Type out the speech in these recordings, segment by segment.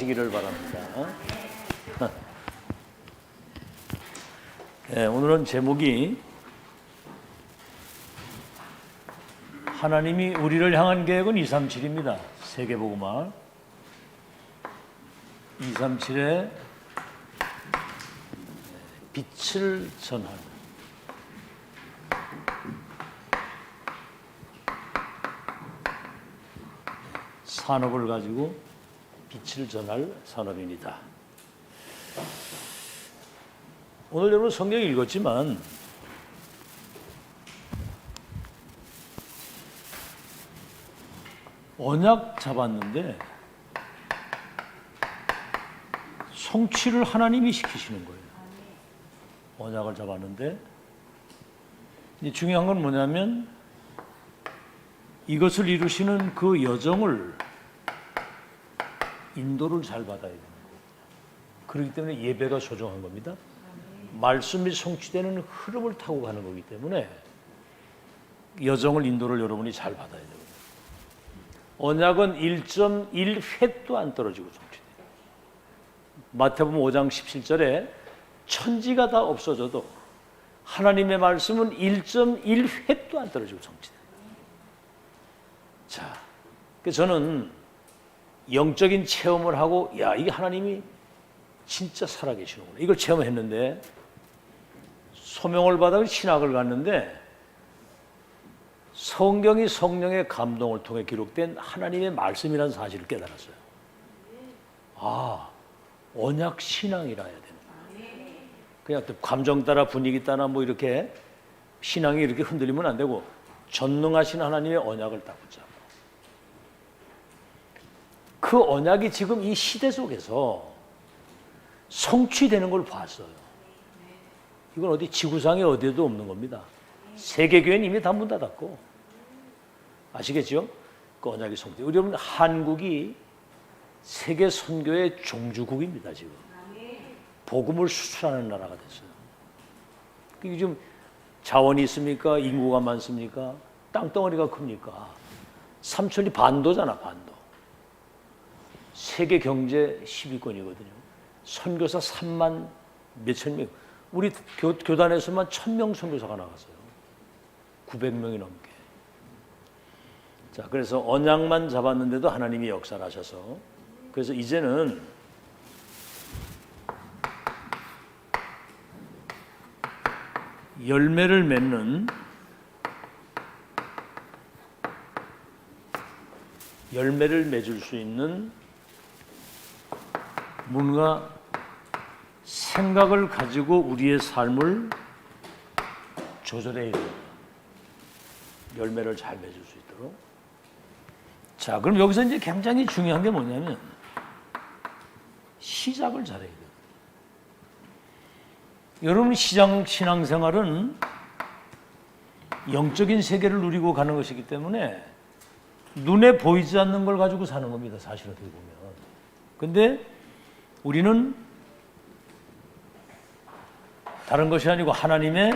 하시기를 바랍니다. 네, 오늘은 제목이 하나님이 우리를 향한 계획은 237입니다. 세계복음화 237의 빛을 전하는 산업을 가지고 빛을 전할 산업입니다. 오늘 여러분 성경 읽었지만 언약 잡았는데 성취를 하나님이 시키시는 거예요. 언약을 잡았는데 이제 중요한 건 뭐냐면 이것을 이루시는 그 여정을 인도를 잘 받아야 되는 거예요. 그렇기 때문에 예배가 소중한 겁니다. 말씀이 성취되는 흐름을 타고 가는 거기 때문에 여정을 인도를 여러분이 잘 받아야 되거든요. 언약은 1.1획도 안 떨어지고 성취돼요. 마태복음 5장 17절에 천지가 다 없어져도 하나님의 말씀은 1.1획도 안 떨어지고 성취돼요. 자, 그래서 저는 영적인 체험을 하고 야, 이게 하나님이 진짜 살아계시는구나. 이걸 체험했는데 소명을 받아 신학을 갔는데 성경이 성령의 감동을 통해 기록된 하나님의 말씀이라는 사실을 깨달았어요. 아, 언약 신앙이라 해야 되나. 그냥 감정 따라 분위기 따라 뭐 이렇게 신앙이 이렇게 흔들리면 안 되고 전능하신 하나님의 언약을 딱 붙잡고 그 언약이 지금 이 시대 속에서 성취되는 걸 봤어요. 이건 어디 지구상에 어디에도 없는 겁니다. 세계교회는 이미 다 문 닫았고 아시겠죠? 그 언약이 성취. 우리 여러분 한국이 세계 선교의 종주국입니다. 지금 복음을 수출하는 나라가 됐어요. 이게 지금 자원이 있습니까? 인구가 많습니까? 땅덩어리가 큽니까? 삼천리 반도잖아. 반도. 세계 경제 10위권이거든요. 선교사 3만 몇천 명. 우리 교단에서만 1000명 선교사가 나갔어요. 900명이 넘게. 자, 그래서 언약만 잡았는데도 하나님이 역사를 하셔서 그래서 이제는 열매를 맺는 열매를 맺을 수 있는 뭔가 생각을 가지고 우리의 삶을 조절해야 됩니다. 열매를 잘 맺을 수 있도록. 자, 그럼 여기서 이제 굉장히 중요한 게 뭐냐면 시작을 잘해야 돼요. 여러분 신앙생활은 영적인 세계를 누리고 가는 것이기 때문에 눈에 보이지 않는 걸 가지고 사는 겁니다. 사실 어떻게 보면. 근데 우리는 다른 것이 아니고 하나님의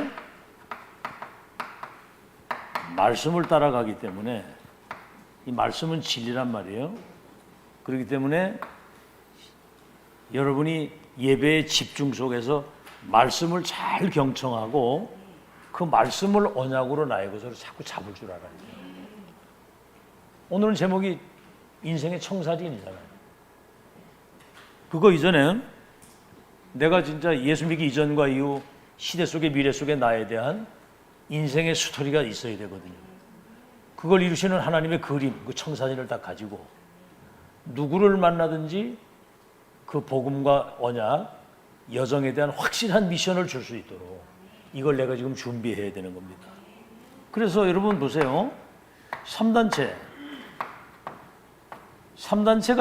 말씀을 따라가기 때문에 이 말씀은 진리란 말이에요. 그렇기 때문에 여러분이 예배의 집중 속에서 말씀을 잘 경청하고 그 말씀을 언약으로 나의 것으로 자꾸 잡을 줄 알아야 돼요. 오늘은 제목이 인생의 청사진이잖아요. 그거 이전에 내가 진짜 예수 믿기 이전과 이후 시대 속의 미래 속의 나에 대한 인생의 스토리가 있어야 되거든요. 그걸 이루시는 하나님의 그림, 그 청사진을 딱 가지고 누구를 만나든지 그 복음과 언약, 여정에 대한 확실한 미션을 줄 수 있도록 이걸 내가 지금 준비해야 되는 겁니다. 그래서 여러분 보세요. 3단체가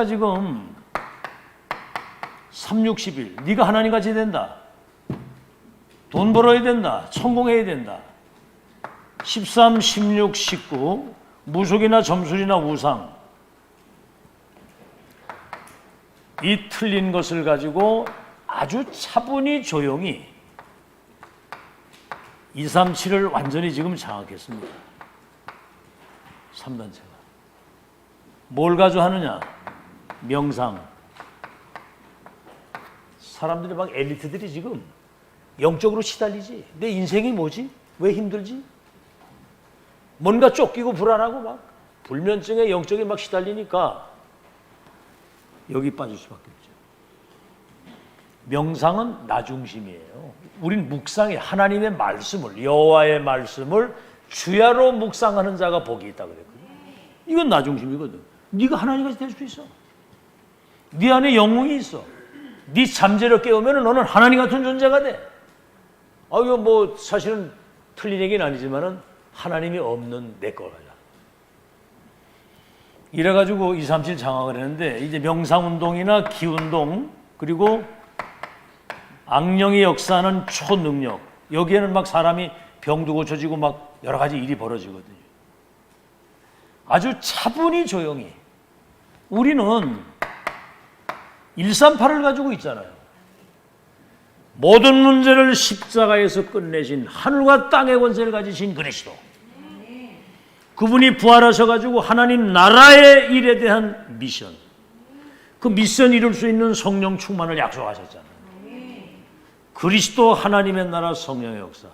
지금 360일 네가 하나님같이 된다. 돈 벌어야 된다. 성공해야 된다. 13, 16, 19 무속이나 점술이나 우상 이 틀린 것을 가지고 아주 차분히 조용히 237을 완전히 지금 장악했습니다. 3단체가 뭘 가지고 하느냐? 명상, 사람들이 막 엘리트들이 지금 영적으로 시달리지. 내 인생이 뭐지? 왜 힘들지? 뭔가 쫓기고 불안하고 막 불면증에 영적에 막 시달리니까 여기 빠질 수밖에 없죠. 명상은 나 중심이에요. 우린 묵상해. 하나님의 말씀을, 여호와의 말씀을 주야로 묵상하는 자가 복이 있다 그랬거든요. 이건 나 중심이거든. 네가 하나님같이 될 수 있어. 네 안에 영웅이 있어. 네 잠재력 깨우면 너는 하나님 같은 존재가 돼. 이거 뭐 사실은 틀린 얘기는 아니지만은 하나님이 없는 내 거야. 이래가지고 237 장악을 했는데 이제 명상운동이나 기운동 그리고 악령의 역사는 초능력 여기에는 막 사람이 병도 고쳐지고 막 여러 가지 일이 벌어지거든요. 아주 차분히 조용히 우리는 138을 가지고 있잖아요. 모든 문제를 십자가에서 끝내신 하늘과 땅의 권세를 가지신 그리스도 그분이 부활하셔가지고 하나님 나라의 일에 대한 미션 그 미션 이룰 수 있는 성령 충만을 약속하셨잖아요. 그리스도 하나님의 나라 성령의 역사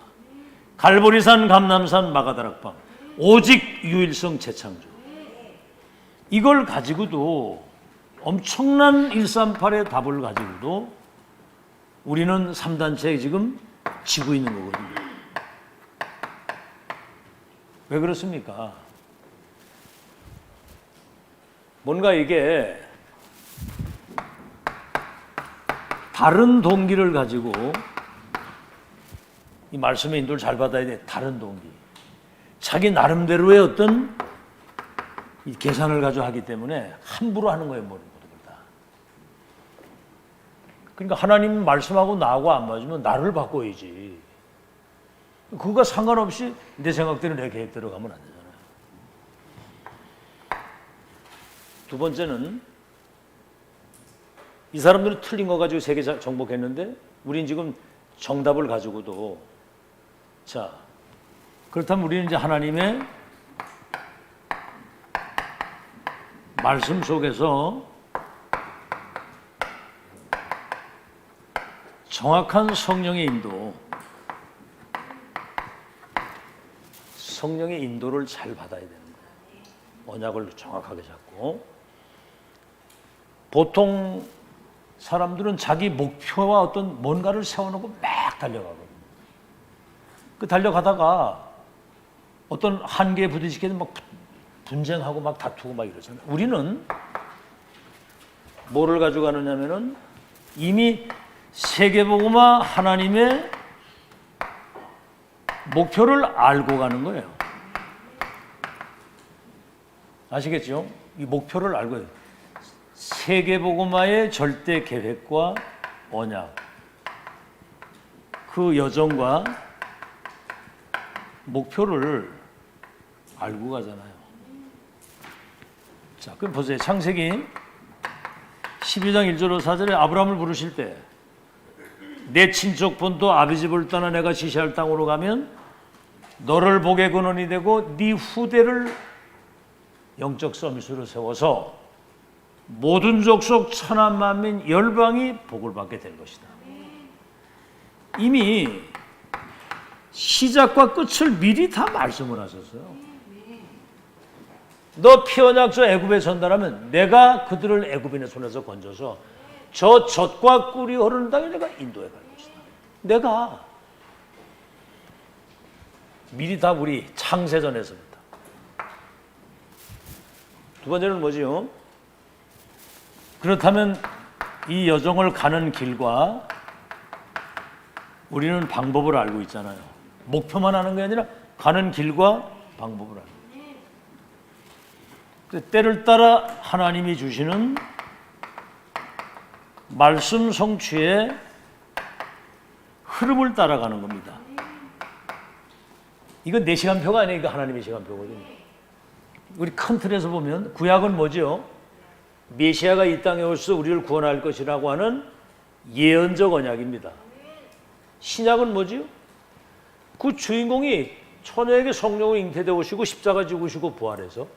갈보리산 감람산 마가다락방 오직 유일성 재창조 이걸 가지고도 엄청난 138의 답을 가지고도 우리는 3단체에 지금 지고 있는 거거든요. 왜 그렇습니까? 뭔가 이게 다른 동기를 가지고 이 말씀의 인도를 잘 받아야 돼. 다른 동기. 자기 나름대로의 어떤 이 계산을 가지고 하기 때문에 함부로 하는 거예요. 모든 것들 다. 그러니까 하나님 말씀하고 나하고 안 맞으면 나를 바꿔야지. 그거가 상관없이 내 생각대로 내 계획대로 가면 안 되잖아요. 두 번째는 이 사람들은 틀린 거 가지고 세계 정복했는데 우린 지금 정답을 가지고도 자 그렇다면 우리는 이제 하나님의 말씀 속에서 정확한 성령의 인도 성령의 인도를 잘 받아야 되는 거예요. 언약을 정확하게 잡고 보통 사람들은 자기 목표와 어떤 뭔가를 세워놓고 막 달려가거든요. 그 달려가다가 어떤 한계에 부딪히게 되면 막 분쟁하고 막 다투고 막 이러잖아요. 우리는 뭐를 가져가느냐면은 이미 세계복음화 하나님의 목표를 알고 가는 거예요. 아시겠죠? 이 목표를 알고 해요. 세계복음화의 절대 계획과 언약, 그 여정과 목표를 알고 가잖아요. 자, 그럼 보세요. 창세기 12장 1절로 4절에 아브라함을 부르실 때 내 친척 본토 아비 집을 떠나 내가 지시할 땅으로 가면 너를 복의 근원이 되고 네 후대를 영적 서밋으로 세워서 모든 족속 천한 만민 열방이 복을 받게 될 것이다. 이미 시작과 끝을 미리 다 말씀을 하셨어요. 너 피언약저 애굽에 전달하면 내가 그들을 애굽인의 손에서 건져서 저 젖과 꿀이 흐르는 땅에 내가 인도해 갈 것이다. 내가 미리 다 우리 창세전에서부터. 두 번째는 뭐지요? 그렇다면 이 여정을 가는 길과 우리는 방법을 알고 있잖아요. 목표만 하는 게 아니라 가는 길과 방법을 알고 있어요. 때를 따라 하나님이 주시는 말씀 성취의 흐름을 따라가는 겁니다. 이건 내 시간표가 아니에요. 이거 하나님의 시간표거든요. 우리 큰 틀에서 보면 구약은 뭐죠? 메시아가 이 땅에 오셔서 우리를 구원할 것이라고 하는 예언적 언약입니다. 신약은 뭐지요? 그 주인공이 처녀에게 성령으로 잉태되어 오시고 십자가 지고시고 부활해서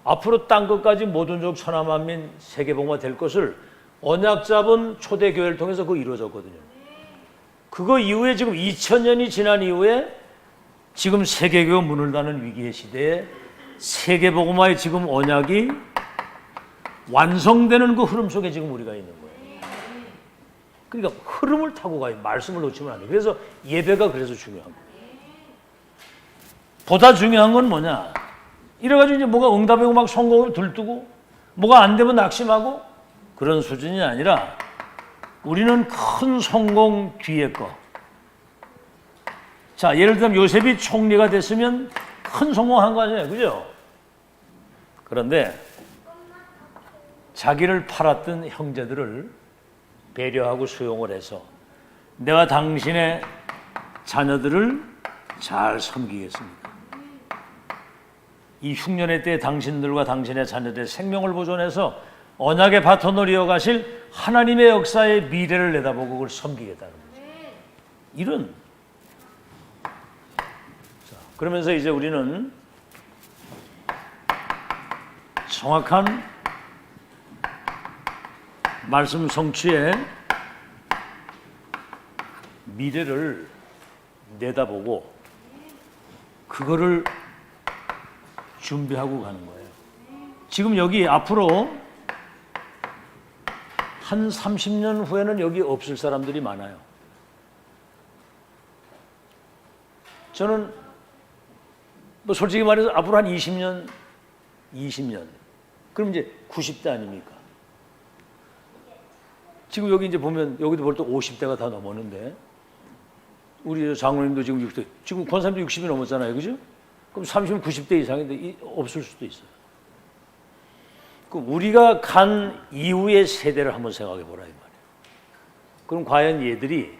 앞으로 땅 끝까지 모든 족 천하 만민 세계복음화 될 것을 언약 잡은 초대교회를 통해서 그거 이루어졌거든요. 그거 이후에 지금 2000년이 지난 이후에 지금 세계교회 문을 닫는 위기의 시대에 세계복음화의 지금 언약이 완성되는 그 흐름 속에 지금 우리가 있는 거예요. 그러니까 흐름을 타고 가요. 말씀을 놓치면 안 돼요. 그래서 예배가 그래서 중요한 거예요. 보다 중요한 건 뭐냐? 이래가지고 이제 뭐가 응답이고 막 성공을 들뜨고 뭐가 안 되면 낙심하고 그런 수준이 아니라 우리는 큰 성공 뒤에 거. 자, 예를 들면 요셉이 총리가 됐으면 큰 성공한 거 아니에요. 그죠? 그런데 자기를 팔았던 형제들을 배려하고 수용을 해서 내가 당신의 자녀들을 잘 섬기겠습니다. 이 흉년의 때에 당신들과 당신의 자녀들의 생명을 보존해서 언약의 바톤을 이어가실 하나님의 역사의 미래를 내다보고 그걸 섬기겠다는 거죠. 이런. 자, 그러면서 이제 우리는 정확한 말씀 성취의 미래를 내다보고 그거를 준비하고 가는 거예요. 지금 여기 앞으로 한 30년 후에는 여기 없을 사람들이 많아요. 저는 뭐 솔직히 말해서 앞으로 한 20년 그럼 이제 90대 아닙니까? 지금 여기 이제 보면 여기도 볼 때 50대가 다 넘었는데 우리 장로님도 지금 60대, 지금 권사님도 60이 넘었잖아요. 그죠? 그럼 30은 90대 이상인데 없을 수도 있어요. 그럼 우리가 간 이후의 세대를 한번 생각해 보라 이 말이에요. 그럼 과연 얘들이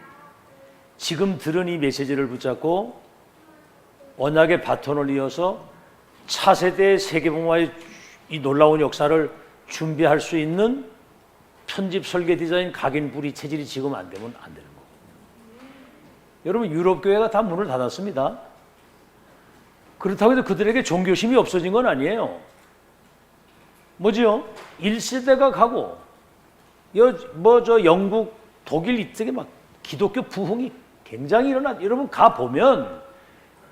지금 들은 이 메시지를 붙잡고 언약의 바톤을 이어서 차세대의 세계복음화의 이 놀라운 역사를 준비할 수 있는 편집, 설계, 디자인, 각인, 뿌리, 체질이 지금 안 되면 안 되는 거예요. 여러분 유럽 교회가 다 문을 닫았습니다. 그렇다고 해도 그들에게 종교심이 없어진 건 아니에요. 뭐지요? 1세대가 가고 영국, 독일 이쪽에 막 기독교 부흥이 굉장히 여러분 가보면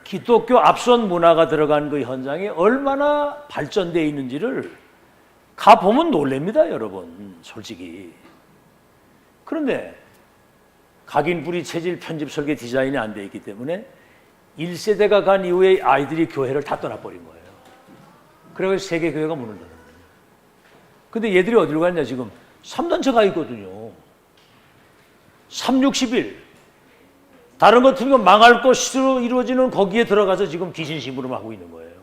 기독교 앞선 문화가 들어간 그 현장이 얼마나 발전되어 있는지를 가보면 놀랍니다, 여러분. 솔직히. 그런데 각인, 뿌리, 체질, 편집, 설계, 디자인이 안 돼 있기 때문에 1세대가 간 이후에 아이들이 교회를 다 떠나버린 거예요. 그래서 세계교회가 문을 닫은 거예요. 근데 얘들이 어디로 갔냐 지금 3단체 가 있거든요. 360일 다른 것 같은 건 망할 것으로 이루어지는 거기에 들어가서 지금 귀신 심부름하고 있는 거예요.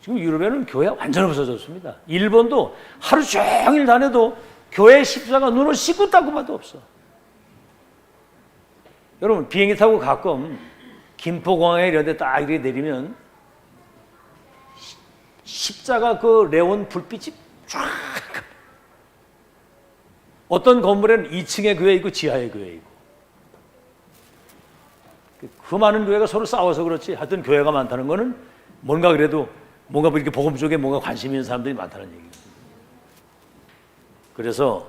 지금 유럽에는 교회가 완전 없어졌습니다. 일본도 하루 종일 다녀도 교회 십자가 눈을 씻고 닦고 봐도 없어. 여러분 비행기 타고 가끔 김포공항에 이런 데 딱 이렇게 내리면 십자가 그 레온 불빛이 쫙 어떤 건물에는 2층에 교회 있고 지하에 교회 있고 그 많은 교회가 서로 싸워서 그렇지 하여튼 교회가 많다는 거는 뭔가 그래도 뭔가 이렇게 복음 쪽에 뭔가 관심 있는 사람들이 많다는 얘기예요. 그래서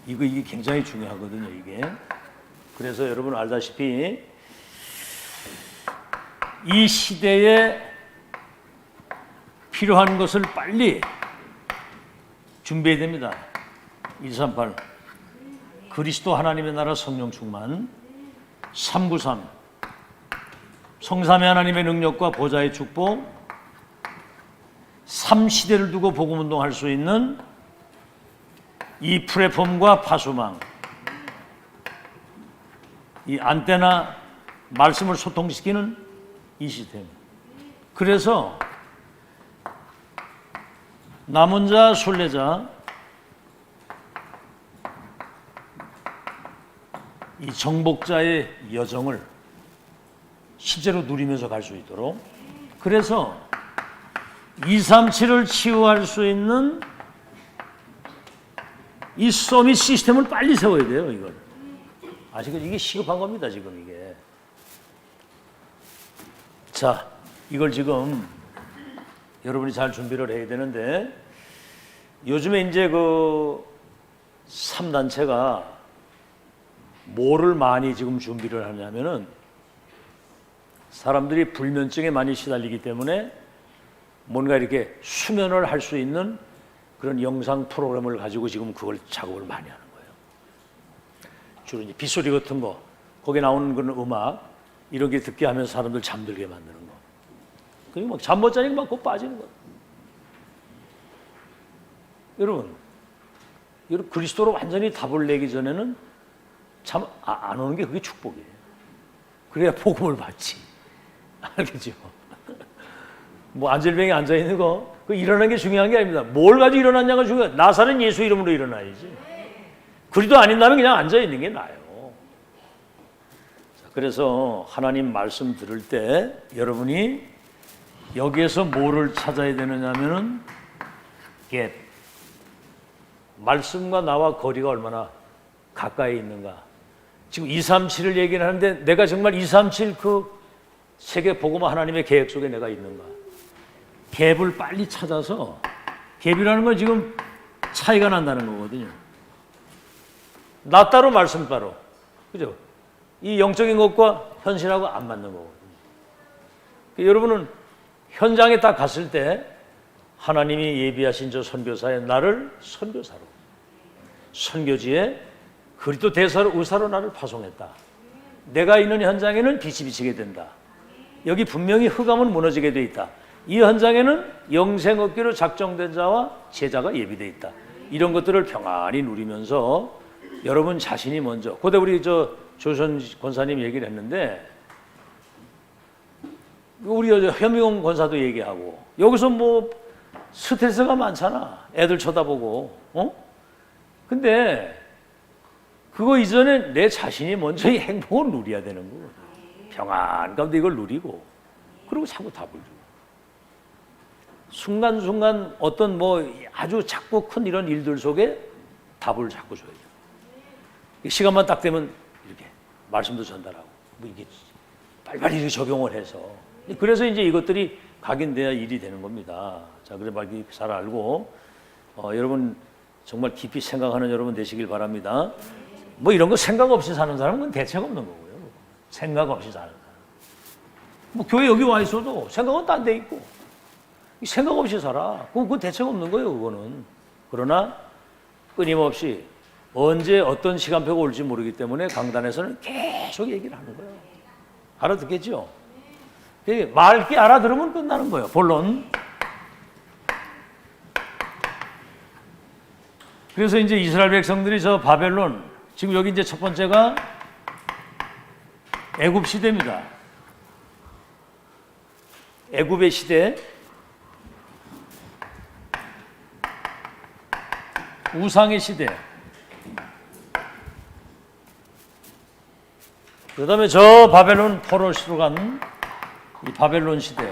이게 굉장히 중요하거든요, 이게. 그래서 여러분 알다시피 이 시대에 필요한 것을 빨리 준비해야 됩니다. 138 그리스도 하나님의 나라 성령 충만 393 성삼위 하나님의 능력과 보좌의 축복 3시대를 두고 복음운동할 수 있는 이 플랫폼과 파수망 이 안테나 말씀을 소통시키는 이 시스템. 그래서 남은 자 순례자 이 정복자의 여정을 실제로 누리면서 갈 수 있도록 그래서 237을 치유할 수 있는 이 서밋 시스템을 빨리 세워야 돼요. 이걸 아시겠죠? 이게 시급한 겁니다. 지금 이게 자 이걸 지금 여러분이 잘 준비를 해야 되는데 요즘에 이제 그 3단체가 뭐를 많이 지금 준비를 하냐면은 사람들이 불면증에 많이 시달리기 때문에 뭔가 이렇게 수면을 할 수 있는 그런 영상 프로그램을 가지고 지금 그걸 작업을 많이 하는 거예요. 주로 이제 빗소리 같은 거, 거기에 나오는 그런 음악 이런 게 듣게 하면서 사람들 잠들게 만드는 거. 그리고 막 잠 못 자니까 막 꼭 빠지는 거예요. 여러분 그리스도로 완전히 답을 내기 전에는 참 안 오는 게 그게 축복이에요. 그래야 복음을 받지. 알겠죠? 뭐 안절병에 앉아 있는 거, 그 일어나는 게 중요한 게 아닙니다. 뭘 가지고 일어났냐가 중요해요. 나사렛 예수 이름으로 일어나야지. 그리도 아닌다면 그냥 앉아 있는 게 나아요. 그래서 하나님 말씀 들을 때 여러분이 여기에서 뭐를 찾아야 되느냐면은 갭. 말씀과 나와 거리가 얼마나 가까이 있는가. 지금 237을 얘기를 하는데 내가 정말 237 그 세계 복음화 하나님의 계획 속에 내가 있는가. 갭을 빨리 찾아서, 갭이라는 건 지금 차이가 난다는 거거든요. 나 따로 말씀 따로. 그죠? 이 영적인 것과 현실하고 안 맞는 거거든요. 여러분은 현장에 딱 갔을 때 하나님이 예비하신 저 선교사의 나를 선교사로, 선교지에 그리스도 대사로 의사로 나를 파송했다. 내가 있는 현장에는 빛이 비치게 된다. 여기 분명히 흑암은 무너지게 돼 있다. 이 현장에는 영생 얻기로 작정된 자와 제자가 예비돼 있다. 이런 것들을 평안히 누리면서 여러분 자신이 먼저, 그때 우리 저 조선 권사님 얘기를 했는데 우리 현미용 권사도 얘기하고 여기서 뭐 스트레스가 많잖아. 애들 쳐다보고. 근데 그거 이전에 내 자신이 먼저 이 행복을 누려야 되는 거거든. 평안 가운데 이걸 누리고 그리고 자꾸 답을 주고. 순간순간 어떤 뭐 아주 작고 큰 이런 일들 속에 답을 자꾸 줘야 돼. 시간만 딱 되면 이렇게 말씀도 전달하고 뭐 이게 빨리빨리 이렇게 적용을 해서 그래서 이제 이것들이 각인돼야 일이 되는 겁니다. 자, 그래 말기 잘 알고 여러분 정말 깊이 생각하는 여러분 되시길 바랍니다. 뭐 이런 거 생각 없이 사는 사람은 대책 없는 거고요. 생각 없이 사는 사람. 뭐 교회 여기 와 있어도 생각은 딴 데 있고 생각 없이 살아. 그거 대책 없는 거예요. 그거는. 그러나 끊임없이 언제 어떤 시간표가 올지 모르기 때문에 강단에서는 계속 얘기를 하는 거예요. 알아듣겠죠? 맑게 알아들으면 끝나는 거예요. 본론. 그래서 이제 이스라엘 백성들이 저 바벨론, 지금 여기 이제 첫 번째가 애굽 시대입니다. 애굽의 시대. 우상의 시대. 그 다음에 저 바벨론 포로시로 간 이 바벨론 시대.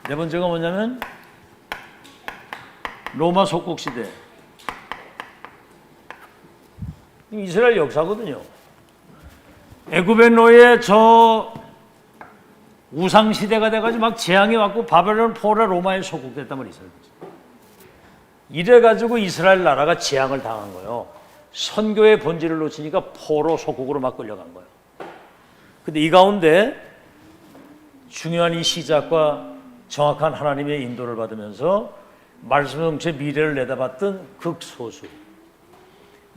네 번째가 뭐냐면 로마 속국 시대. 이스라엘 역사거든요. 애굽의 노예 저 우상 시대가 돼가지고 막 재앙이 왔고 바벨론 포로 로마에 속국됐단 말이에요. 이래가지고 이스라엘 나라가 재앙을 당한 거예요. 선교의 본질을 놓치니까 포로 속국으로 막 끌려간 거예요. 근데 이 가운데 중요한 이 시작과 정확한 하나님의 인도를 받으면서 말씀의 미래를 내다봤던 극소수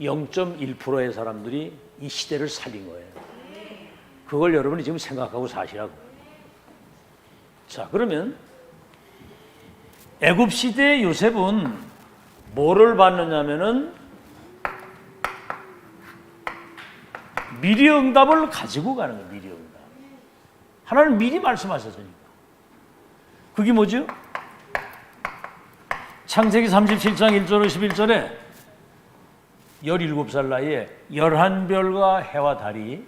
0.1%의 사람들이 이 시대를 살린 거예요. 그걸 여러분이 지금 생각하고 사시라고. 자, 그러면 애굽 시대의 요셉은 뭐를 받느냐면은 미리 응답을 가지고 가는 거예요. 미리 응답. 하나님 미리 말씀하셨으니까. 그게 뭐죠? 창세기 37장 1절 11절에 17살 나이에 11별과 해와 달이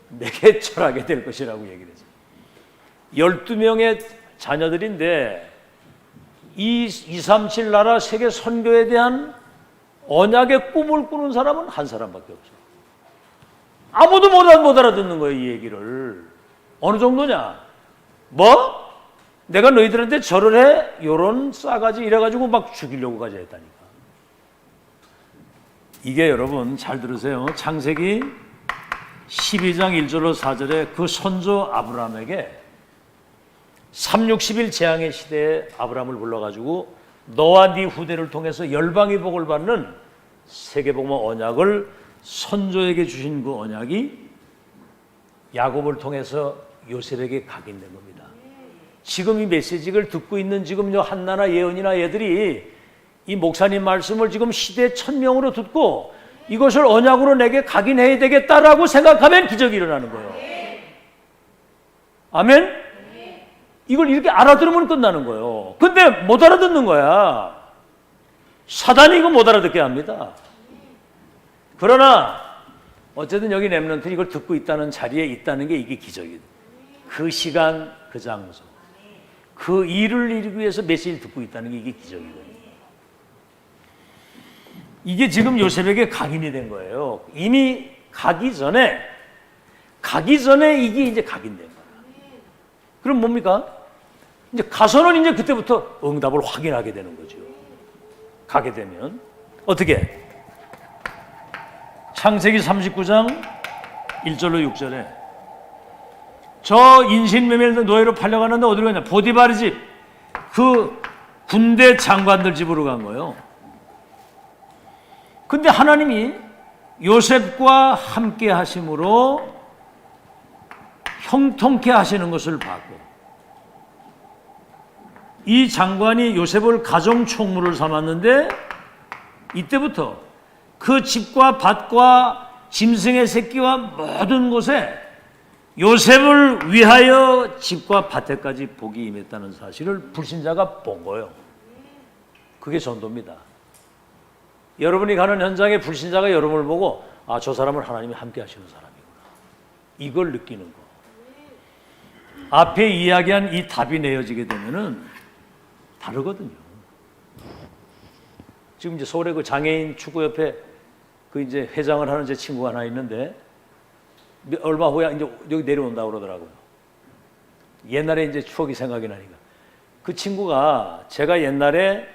내게 절하게 될 것이라고 얘기를 했어요. 12명의 자녀들인데 이 237 나라 세계 선교에 대한 언약의 꿈을 꾸는 사람은 한 사람밖에 없어요. 아무도 못 알아듣는 거예요. 이 얘기를. 어느 정도냐? 뭐? 내가 너희들한테 절을 해? 요런 싸가지 이래가지고 막 죽이려고까지 했다니까. 이게 여러분 잘 들으세요. 창세기 12장 1절로 4절에 그 선조 아브라함에게 360일 재앙의 시대에 아브라함을 불러가지고 너와 네 후대를 통해서 열방이 복을 받는 세계복음의 언약을 선조에게 주신 그 언약이 야곱을 통해서 요셉에게 각인된 겁니다. 지금 이 메시지를 듣고 있는 지금 한나나 예언이나 얘들이 이 목사님 말씀을 지금 시대 천명으로 듣고 이것을 언약으로 내게 각인해야 되겠다라고 생각하면 기적이 일어나는 거예요. 아멘? 이걸 이렇게 알아들으면 끝나는 거예요. 근데 못 알아듣는 거야. 사단이 이거 못 알아듣게 합니다. 그러나 어쨌든 여기 렘넌트는 이걸 듣고 있다는 자리에 있다는 게 이게 기적이에요. 그 시간, 그 장소, 그 일을 이루기 위해서 메시지를 듣고 있다는 게 이게 기적이거든요. 이게 지금 요셉에게 각인이 된 거예요. 이미 가기 전에 이게 이제 각인된 거예요. 그럼 뭡니까? 이제 가서는 이제 그때부터 응답을 확인하게 되는 거죠. 가게 되면 어떻게? 창세기 39장 1절로 6절에 저 인신매매를 노예로 팔려가는데 어디로 갔냐? 보디바르 집, 그 군대 장관들 집으로 간 거예요. 근데 하나님이 요셉과 함께 하심으로 형통케 하시는 것을 봤고, 이 장관이 요셉을 가정총무를 삼았는데 이때부터 그 집과 밭과 짐승의 새끼와 모든 곳에 요셉을 위하여 집과 밭에까지 복이 임했다는 사실을 불신자가 본 거예요. 그게 전도입니다. 여러분이 가는 현장에 불신자가 여러분을 보고 아, 저 사람은 하나님이 함께 하시는 사람이구나, 이걸 느끼는 거. 앞에 이야기한 이 답이 내어지게 되면은 다르거든요. 지금 이제 서울에 그 장애인 축구협회 그 이제 회장을 하는 제 친구가 하나 있는데 얼마 후에 이제 여기 내려온다고 그러더라고요. 옛날에 이제 추억이 생각이 나니까. 그 친구가 제가 옛날에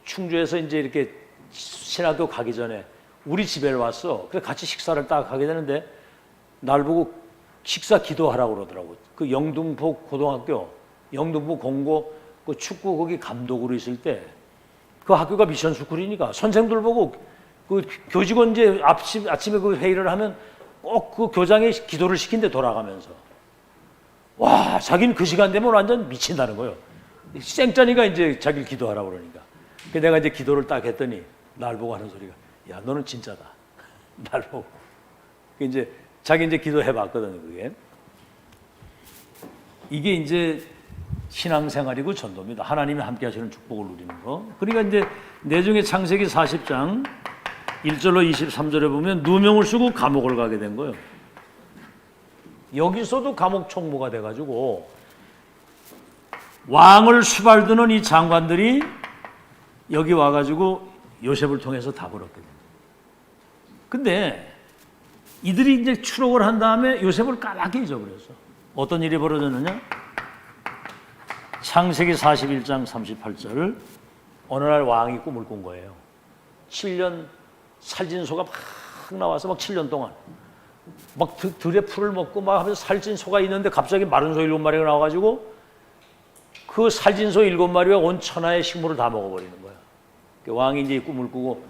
충주에서 이제 이렇게 신학교 가기 전에 우리 집에 왔어. 그래서 같이 식사를 딱 하게 되는데 날 보고 식사 기도하라고 그러더라고요. 그 영등포 고등학교, 영등포 공고 그 축구 거기 감독으로 있을 때 그 학교가 미션 스쿨이니까 선생들 보고 그 교직원 이제 아침에 그 회의를 하면 꼭 그 교장에 기도를 시킨대, 돌아가면서. 와, 자기는 그 시간 되면 완전 미친다는 거예요. 쌩짜니가 이제 자기를 기도하라고 그러니까. 그래서 내가 이제 기도를 딱 했더니 날 보고 하는 소리가, 야, 너는 진짜다. 날 보고. 이제 자기 이제 기도해 봤거든요, 그게. 이게 이제 신앙생활이고 전도입니다. 하나님이 함께 하시는 축복을 누리는 거. 그러니까 이제 내중에 창세기 40장 1절로 23절에 보면 누명을 쓰고 감옥을 가게 된 거예요. 여기서도 감옥 총무가 돼가지고 왕을 수발드는 이 장관들이 여기 와가지고 요셉을 통해서 답을 얻게 됩니다. 근데 이들이 이제 추록을 한 다음에 요셉을 까맣게 잊어버렸어. 어떤 일이 벌어졌느냐? 창세기 41장 38절, 어느 날 왕이 꿈을 꾼 거예요. 7년 살진소가 막 나와서 막 7년 동안 막 들에 풀을 먹고 막 하면서 살진소가 있는데 갑자기 마른 소 7마리가 나와가지고 그 살진소 7마리와 온 천하의 식물을 다 먹어버리는 거야. 왕이 이제 꿈을 꾸고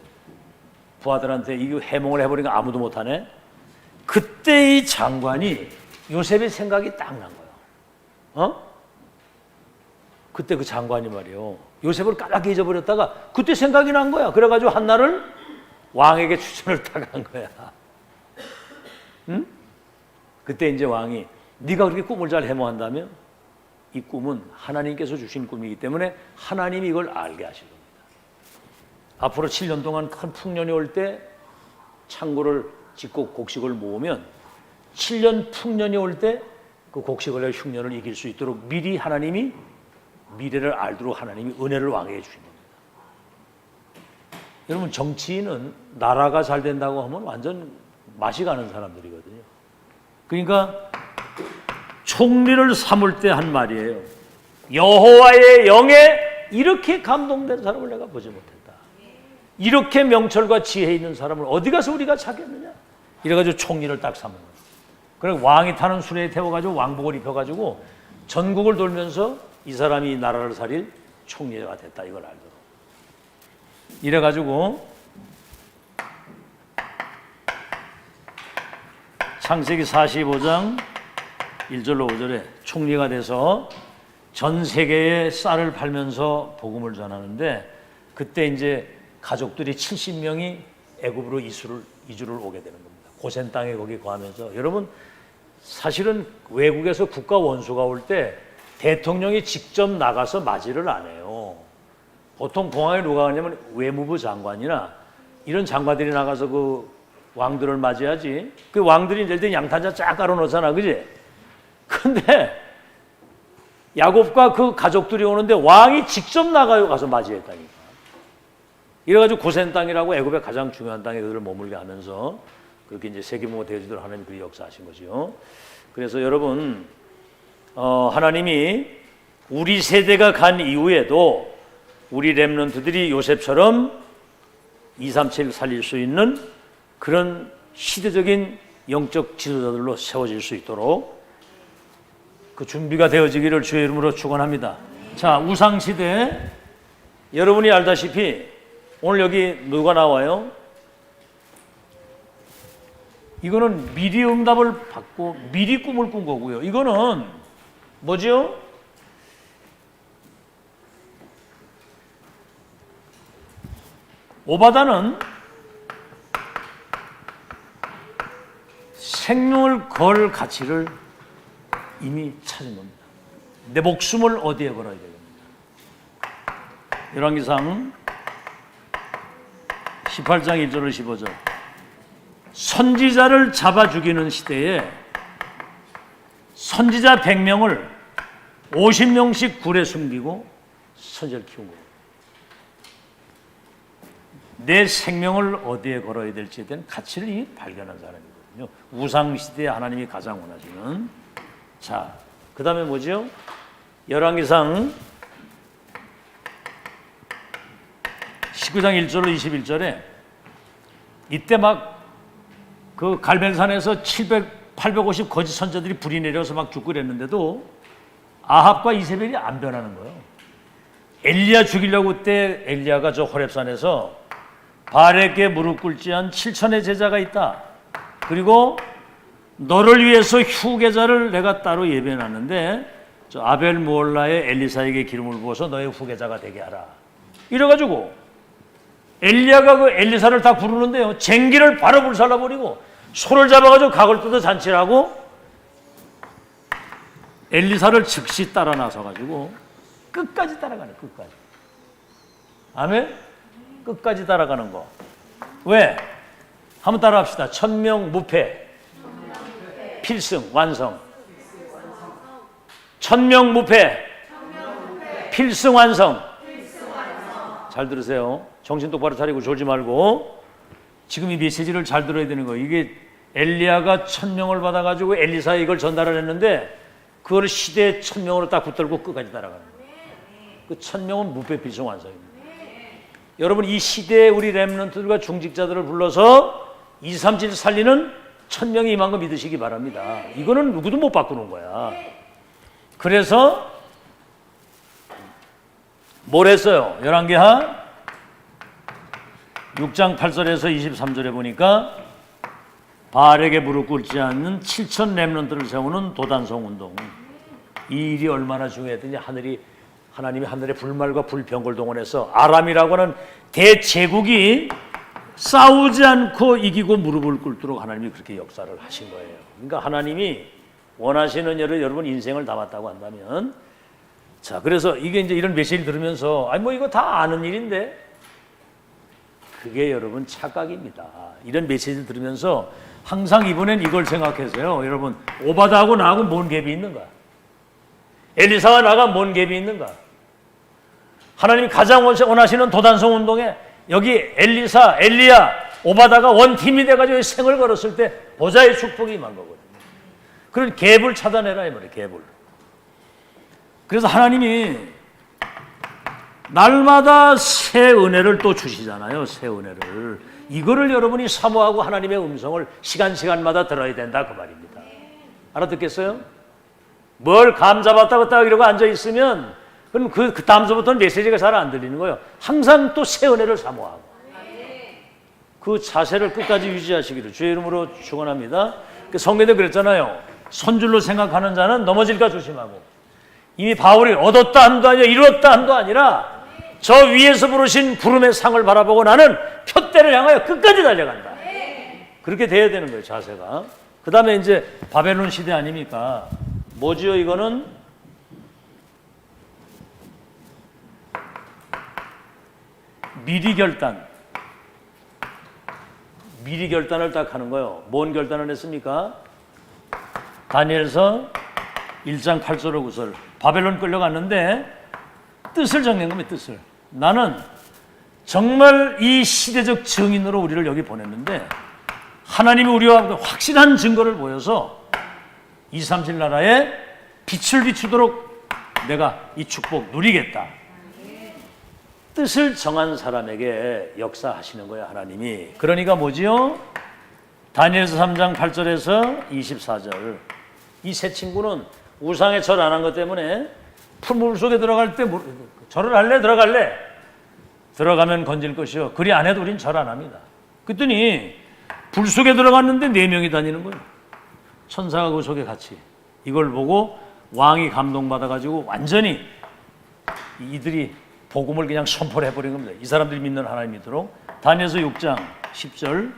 부하들한테 이거 해몽을 해버리니까 아무도 못하네. 그때 이 장관이 요셉의 생각이 딱 난 거예요. 그때 그 장관이 말이요, 요셉을 까맣게 잊어버렸다가 그때 생각이 난 거야. 그래가지고 한날을 왕에게 추천을 딱 한 거야. 응? 그때 이제 왕이 네가 그렇게 꿈을 잘 해몽한다며? 이 꿈은 하나님께서 주신 꿈이기 때문에 하나님이 이걸 알게 하신 겁니다. 앞으로 7년 동안 큰 풍년이 올 때 창고를 짓고 곡식을 모으면 7년 풍년이 올 때 그 곡식을 흉년을 이길 수 있도록 미리 하나님이 미래를 알도록 하나님이 은혜를 왕에게 주신 겁니다. 여러분, 정치인은 나라가 잘 된다고 하면 완전 맛이 가는 사람들이거든요. 그러니까 총리를 삼을 때 한 말이에요. 여호와의 영에 이렇게 감동된 사람을 내가 보지 못했다. 이렇게 명철과 지혜 있는 사람을 어디 가서 우리가 찾겠느냐. 이래가지고 총리를 딱 삼은 거예요. 그래 왕이 타는 수레에 태워가지고 왕복을 입혀가지고 전국을 돌면서 이 사람이 나라를 살릴 총리가 됐다. 이걸 알도록. 이래가지고 창세기 45장 1절로 5절에 총리가 돼서 전 세계에 쌀을 팔면서 복음을 전하는데, 그때 이제 가족들이 70명이 애굽으로 이주를 오게 되는 겁니다. 고센 땅에 거기 거하면서. 여러분, 사실은 외국에서 국가 원수가 올 때 대통령이 직접 나가서 맞이를 안 해요. 보통 공항에 누가 가냐면 외무부 장관이나 이런 장관들이 나가서 그 왕들을 맞이하지. 그 왕들이 예를 들어 양탄자 쫙 깔아놓잖아, 그지? 근데 야곱과 그 가족들이 오는데 왕이 직접 나가요. 가서 맞이했다니까. 이래가지고 고센 땅이라고 애굽의 가장 중요한 땅에 그들을 머물게 하면서 그렇게 이제 세계문화 대주들 하나님 그 역사하신 거죠. 그래서 여러분, 하나님이 우리 세대가 간 이후에도 우리 렘넌트들이 요셉처럼 237을 살릴 수 있는 그런 시대적인 영적 지도자들로 세워질 수 있도록 그 준비가 되어지기를 주의 이름으로 축원합니다. 자, 우상시대, 여러분이 알다시피 오늘 여기 누가 나와요? 이거는 미리 응답을 받고 미리 꿈을 꾼 거고요. 이거는 뭐죠? 오바다는 생명을 걸 가치를 이미 찾은 겁니다. 내 목숨을 어디에 걸어야 되겠습니까? 열왕기상 18장 1절로 15절. 선지자를 잡아 죽이는 시대에 선지자 100명을 50명씩 굴에 숨기고 선지자를 키운 거예요. 내 생명을 어디에 걸어야 될지에 대한 가치를 이미 발견한 사람이거든요. 우상시대에 하나님이 가장 원하시는. 자, 그 다음에 뭐죠? 열왕기상 19장 1절로 21절에 이때 막 그 갈멜산에서 850 거짓 선자들이 불이 내려서 막 죽고 그랬는데도 아합과 이세벨이 안 변하는 거예요. 엘리야 죽이려고 그때 엘리야가 저 호렙산에서 바알에게 무릎 꿇지 않은 7천의 제자가 있다. 그리고 너를 위해서 후계자를 내가 따로 예배해놨는데 저 아벨 무올라의 엘리사에게 기름을 부어서 너의 후계자가 되게 하라. 이래가지고 엘리야가 그 엘리사를 다 부르는데요, 쟁기를 바로 불살라버리고 소를 잡아가지고 각을 뜯어 잔치를 하고 엘리사를 즉시 따라 나서가지고 끝까지 따라가네. 끝까지. 아멘? 끝까지 따라가는 거. 왜? 한번 따라합시다. 천명 무패 필승 완성. 천명 무패 필승 완성. 잘 들으세요. 정신 똑바로 차리고 졸지 말고 지금 이 메시지를 잘 들어야 되는 거예요. 이게 엘리야가 1000명을 받아가지고 엘리사에 이걸 전달을 했는데 그걸 시대의 1000명으로 딱 붙들고 끝까지 따라가는 거예요. 그 1000명은 무패 필승 완성입니다. 여러분, 이 시대에 우리 렘넌트들과 중직자들을 불러서 237 살리는 1000명이 임한 거 믿으시기 바랍니다. 이거는 누구도 못 바꾸는 거야. 그래서 뭘 했어요? 열왕기하 6장 8절에서 23절에 보니까 바알에게 무릎 꿇지 않는 7천 렘넌트를 세우는 도단성 운동. 이 일이 얼마나 중요했더니 하나님이 하늘의 불말과 불병을 동원해서 아람이라고 하는 대제국이 싸우지 않고 이기고 무릎을 꿇도록 하나님이 그렇게 역사를 하신 거예요. 그러니까 하나님이 원하시는 여러분 인생을 담았다고 한다면, 자, 그래서 이게 이제 이런 메시지를 들으면서 아니 뭐 이거 다 아는 일인데, 그게 여러분 착각입니다. 이런 메시지를 들으면서 항상 이번엔 이걸 생각하세요. 여러분, 오바다하고 나하고 뭔 갭이 있는가? 엘리사와 나가 뭔 갭이 있는가? 하나님이 가장 원하시는 도단성 운동에 여기 엘리사, 엘리야, 오바다가 원팀이 돼가지고 생을 걸었을 때 보좌의 축복이 임한 거거든요. 그런 갭을 차단해라 이 말이에요. 갭을. 그래서 하나님이 날마다 새 은혜를 또 주시잖아요. 새 은혜를. 이거를 여러분이 사모하고 하나님의 음성을 시간마다 들어야 된다 그 말입니다. 알아듣겠어요? 뭘 감 잡았다 이러고 앉아있으면 그럼 그 다음서부터는 메시지가 잘 안 들리는 거예요. 항상 또 새 은혜를 사모하고 그 자세를 끝까지 유지하시기를 주의 이름으로 축원합니다. 성경에 그랬잖아요. 손줄로 생각하는 자는 넘어질까 조심하고, 이미 바울이 얻었다 함도 아니라 이루었다 함도 아니라 저 위에서 부르신 부름의 상을 바라보고 나는 표대를 향하여 끝까지 달려간다. 그렇게 돼야 되는 거예요, 자세가. 그 다음에 이제 바벨론 시대 아닙니까? 뭐지요, 이거는? 미리 결단을 딱 하는 거예요. 뭔 결단을 했습니까? 다니엘서 1장 8절로 9절. 바벨론 끌려갔는데 뜻을 정한 겁니다. 뜻을. 나는 정말 이 시대적 증인으로 우리를 여기 보냈는데 하나님이 우리와 확실한 증거를 보여서 237 나라에 빛을 비추도록 내가 이 축복 누리겠다. 뜻을 정한 사람에게 역사하시는 거예요, 하나님이. 그러니까 뭐지요? 다니엘서 3장 8절에서 24절. 이 세 친구는 우상에 절 안 한 것 때문에 풀물 속에 들어갈 때 절을 할래? 들어갈래? 들어가면 건질 것이요. 그리 안 해도 우린 절 안 합니다. 그랬더니 불 속에 들어갔는데 4명이 다니는 거예요. 천사가 그 속에 같이. 이걸 보고 왕이 감동받아가지고 완전히 이들이 복음을 그냥 선포를 해버린 겁니다. 이 사람들이 믿는 하나님 믿도록. 다니엘서 6장 10절.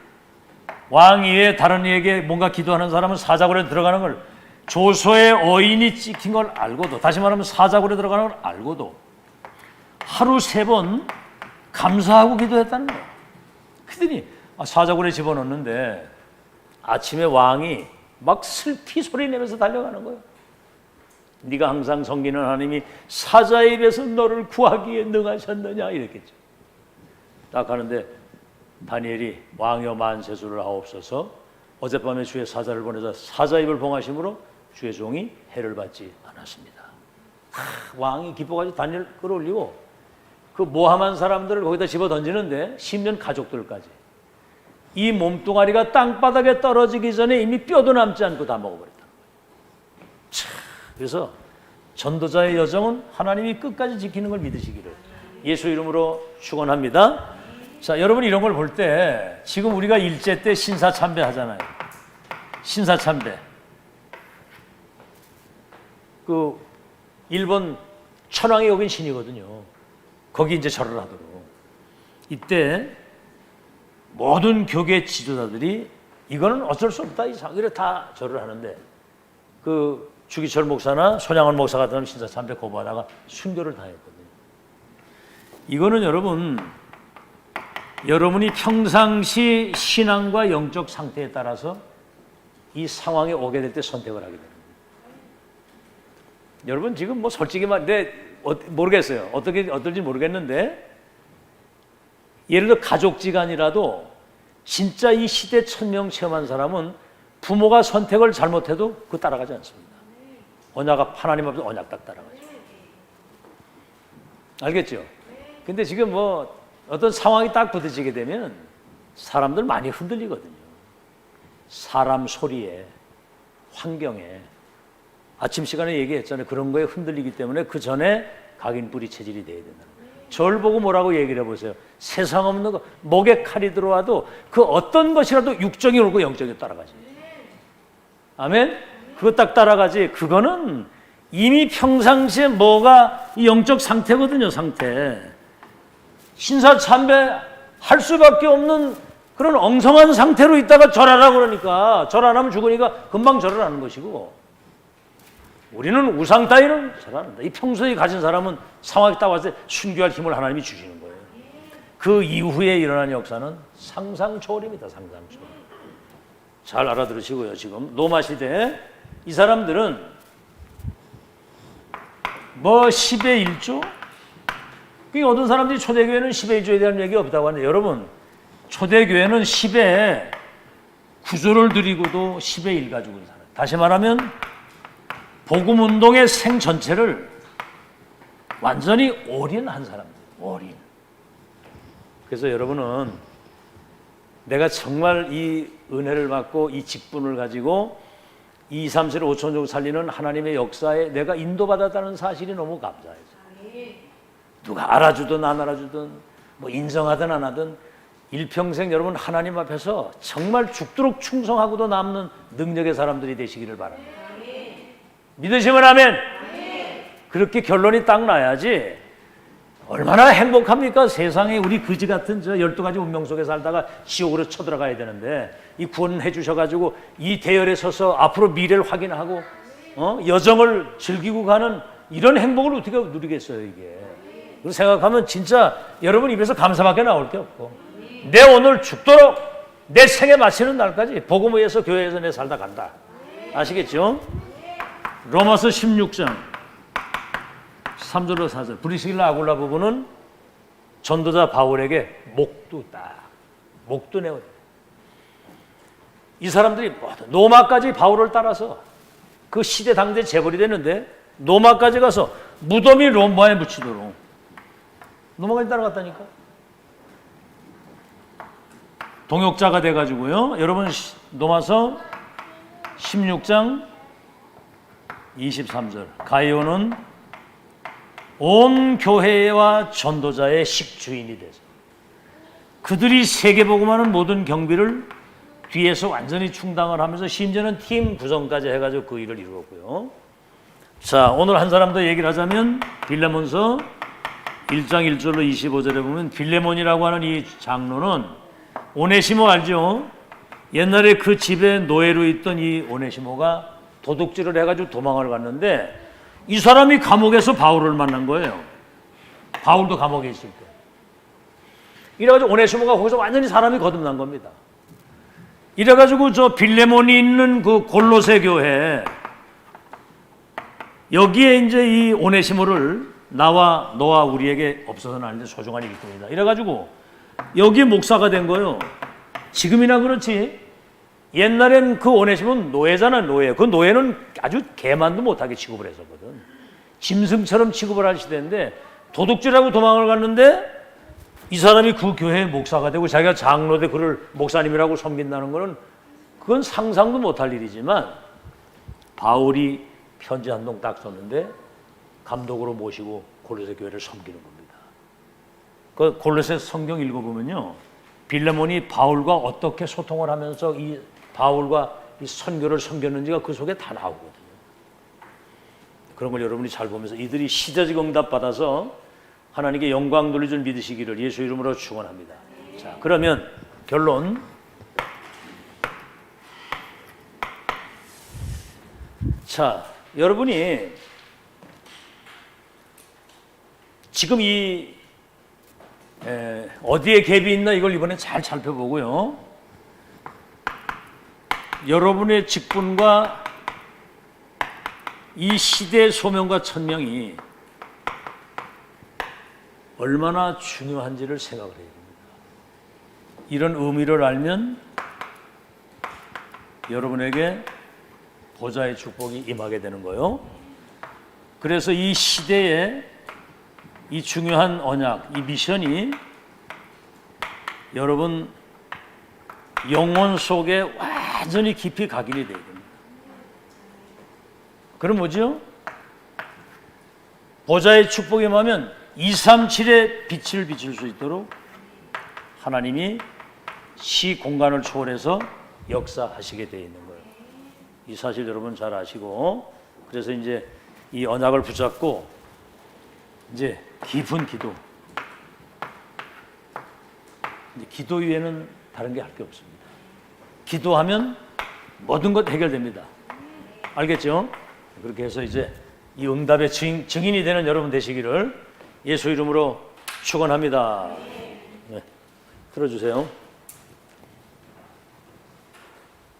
왕 이외에 다른 이에게 뭔가 기도하는 사람은 사자굴에 들어가는 걸, 조서에 어인이 찍힌 걸 알고도, 다시 말하면 사자굴에 들어가는 걸 알고도 하루 3번 감사하고 기도했다는 거예요. 그랬더니 사자굴에 집어넣는데 아침에 왕이 막 슬피 소리 내면서 달려가는 거예요. 네가 항상 섬기는 하나님이 사자의 입에서 너를 구하기에 능하셨느냐 이랬겠죠. 딱 하는데 다니엘이 왕여 만세수를 하옵소서, 어젯밤에 주의 사자를 보내서 사자 입을 봉하심으로 주의 종이 해를 받지 않았습니다. 왕이 기뻐가지고 다니엘 끌어올리고 그 모함한 사람들을 거기다 집어 던지는데 10년 가족들까지 이 몸뚱아리가 땅바닥에 떨어지기 전에 이미 뼈도 남지 않고 다 먹어버렸다는 거예요. 그래서 전도자의 여정은 하나님이 끝까지 지키는 걸 믿으시기를 예수 이름으로 축원합니다. 자, 여러분 이런 걸 볼 때 지금 우리가 일제 때 신사참배 하잖아요. 신사참배. 그 일본 천황이 여긴 신이거든요. 거기 이제 절을 하도록. 이때 모든 교계 지도자들이 이거는 어쩔 수 없다. 이래 다 절을 하는데 그 주기철 목사나 손양원 목사 같은 사람 신사참배 거부하다가 순교를 당했거든요. 이거는 여러분이 평상시 신앙과 영적 상태에 따라서 이 상황에 오게 될 때 선택을 하게 됩니다. 여러분 지금 뭐 솔직히 말해 모르겠어요. 어떨지 모르겠는데 예를 들어 가족지간이라도 진짜 이 시대 천명 체험한 사람은 부모가 선택을 잘못해도 그거 따라가지 않습니다. 하나님 앞에서 언약 딱 따라가죠. 알겠죠? 근데 지금 뭐 어떤 상황이 딱 부딪히게 되면 사람들 많이 흔들리거든요. 사람 소리에, 환경에. 아침 시간에 얘기했잖아요. 그런 거에 흔들리기 때문에 그 전에 각인 뿌리 체질이 돼야 된다는 거예요. 절 보고 뭐라고 얘기를 해보세요. 세상 없는 거, 목에 칼이 들어와도 그 어떤 것이라도 육정이 오고 영정이 따라가지. 아멘? 그거 딱 따라가지. 그거는 이미 평상시에 뭐가 이 영적 상태거든요. 상태. 신사참배 할 수밖에 없는 그런 엉성한 상태로 있다가 절하라고 그러니까 절 안 하면 죽으니까 금방 절을 하는 것이고, 우리는 우상 따위는 잘 안 한다. 이 평소에 가진 사람은 상황이 딱 왔을 때 순교할 힘을 하나님이 주시는 거예요. 그 이후에 일어난 역사는 상상 초월입니다. 상상 초월. 잘 알아들으시고요. 지금 로마 시대 이 사람들은 뭐 10의 1조? 그러니까 어떤 사람들이 초대교회는 10의 1조에 대한 얘기 없다고 하는데, 여러분 초대교회는 10의 9조를 드리고도 10의 1 가지고 살아요. 다시 말하면 복음운동의 생 전체를 완전히 올인한 사람들, 올인. 그래서 여러분은 내가 정말 이 은혜를 받고 이 직분을 가지고 2, 3, 7, 5천 종 살리는 하나님의 역사에 내가 인도받았다는 사실이 너무 감사해서 누가 알아주든 안 알아주든 뭐 인정하든 안 하든 일평생 여러분 하나님 앞에서 정말 죽도록 충성하고도 남는 능력의 사람들이 되시기를 바랍니다. 믿으시면 아멘. 그렇게 결론이 딱 나야지 얼마나 행복합니까? 세상에 우리 그지 같은 저 12가지 운명 속에 살다가 지옥으로 쳐들어가야 되는데 이 구원해 주셔가지고 이 대열에 서서 앞으로 미래를 확인하고 여정을 즐기고 가는 이런 행복을 어떻게 누리겠어요 이게. 그리고 생각하면 진짜 여러분 입에서 감사밖에 나올 게 없고 내 오늘 죽도록 내 생에 마치는 날까지 복음 위에서 교회에서 내 살다 간다. 아시겠죠? 로마서 16장 3절로 4절 브리스길라 아굴라 부부는 전도자 바울에게 목도 내어. 이 사람들이 노마까지 바울을 따라서 그 시대 당대 재벌이 됐는데 노마까지 가서 무덤이 로마에 묻히도록 노마까지 따라갔다니까. 동역자가 돼가지고요. 여러분 로마서 16장 23절 가이오는 온 교회와 전도자의 식주인이 돼서 그들이 세계복음하는 모든 경비를 뒤에서 완전히 충당을 하면서 심지어는 팀 구성까지 해가지고 그 일을 이루었고요. 자, 오늘 한 사람 더 얘기를 하자면 빌레몬서 1장 1절로 25절에 보면 빌레몬이라고 하는 이 장로는 오네시모 알죠? 옛날에 그 집에 노예로 있던 이 오네시모가 도둑질을 해가지고 도망을 갔는데 이 사람이 감옥에서 바울을 만난 거예요. 바울도 감옥에 있을 때. 이래가지고 오네시모가 거기서 완전히 사람이 거듭난 겁니다. 이래가지고 저 빌레몬이 있는 그 골로새 교회 여기에 이제 이 오네시모를 나와 너와 우리에게 없어서는 안 될 소중한 일꾼이다. 이래가지고 여기 목사가 된 거예요. 지금이나 그렇지. 옛날엔 그 오네시모는 노예잖아, 노예. 그 노예는 아주 개만도 못하게 취급을 했었거든. 짐승처럼 취급을 할 시대인데 도둑질하고 도망을 갔는데 이 사람이 그 교회의 목사가 되고 자기가 장로대 그를 목사님이라고 섬긴다는 거는 그건 상상도 못할 일이지만 바울이 편지 한 통 딱 썼는데 감독으로 모시고 골로새 교회를 섬기는 겁니다. 그 골로새 성경 읽어보면요. 빌레몬이 바울과 어떻게 소통을 하면서 이 바울과 이 선교를 섬겼는지가 그 속에 다 나오거든요. 그런 걸 여러분이 잘 보면서 이들이 시대적 응답 받아서 하나님께 영광 돌릴 줄 믿으시기를 예수 이름으로 축원합니다. 자, 그러면 결론. 자, 여러분이 지금 이 어디에 갭이 있나 이걸 이번에 잘 살펴보고요. 여러분의 직분과 이 시대의 소명과 천명이 얼마나 중요한지를 생각을 해야 됩니다. 이런 의미를 알면 여러분에게 보좌의 축복이 임하게 되는 거예요. 그래서 이 시대에 이 중요한 언약, 이 미션이 여러분 영혼 속에 완전히 깊이 각인이 되어야 됩니다. 그럼 뭐죠? 보좌의 축복이 임하면 237의 빛을 비칠 수 있도록 하나님이 시 공간을 초월해서 역사하시게 되어 있는 거예요. 이 사실 여러분 잘 아시고, 그래서 이제 이 언약을 붙잡고 이제 깊은 기도. 기도 위에는 다른 게 할 게 없습니다. 기도하면 모든 것 해결됩니다. 알겠죠? 그렇게 해서 이제 이 응답의 증인이 되는 여러분 되시기를 예수 이름으로 축원합니다. 네, 들어주세요.